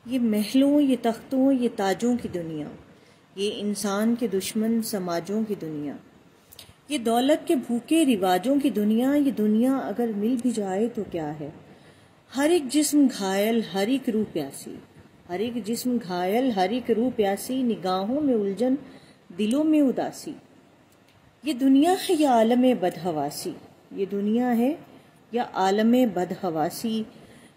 یہ محلوں، یہ تختوں، یہ تاجوں کی دنیا، یہ انسان کے دشمن سماجوں کی دنیا، یہ دولت کے بھوکے رواجوں کی دنیا، یہ دنیا اگر مل بھی جائے تو کیا ہے؟ ہر ایک جسم گھائل، ہر ایک روح پیاسی، ہر ایک جسم گھائل، ہر ایک روح پیاسی، نگاہوں میں الجھن، دلوں میں اداسی۔ یہ دنیا ہے یا عالم بدحواسی، یہ دنیا ہے یا عالم بدحواسی،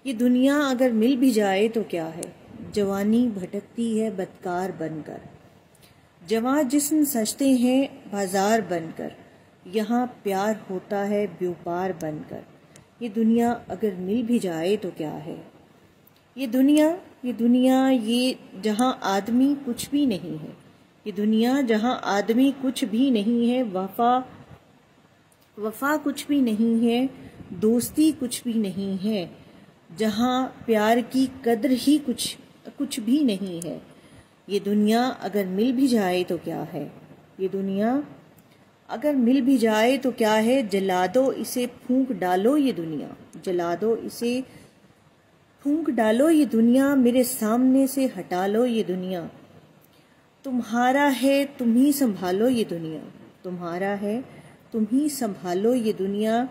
یہ دنیا اگر مل بھی جائے تو کیا ہے؟ جوانی بھٹکتی ہے بدکار بن کر، جواں جسم سجتے ہیں بازار بن کر، یہاں پیار ہوتا ہے بیوپار بن کر۔ یہ دنیا اگر مل بھی جائے تو کیا ہے؟ یہ دنیا یہ جہاں آدمی کچھ بھی نہیں ہے، یہ دنیا جہاں آدمی کچھ بھی نہیں ہے، وفا کچھ بھی نہیں ہے، دوستی کچھ بھی نہیں ہے، جہاں پیار کی قدر ہی کچھ بھی نہیں ہے۔ یہ دنیا اگر مل بھی جائے تو کیا ہے؟ یہ دنیا اگر مل بھی جائے تو کیا ہے؟ جلا دو اسے پھونک ڈالو یہ دنیا، جلا دو اسے پھونک ڈالو یہ دنیا، میرے سامنے سے ہٹا لو یہ دنیا۔ تمہارا ہے تم ہی سنبھالو یہ دنیا، تمہارا ہے تم ہی سنبھالو یہ دنیا۔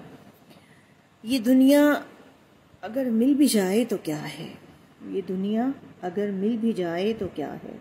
یہ دنیا اگر مل بھی جائے تو کیا ہے؟ یہ دنیا اگر مل بھی جائے تو کیا ہے؟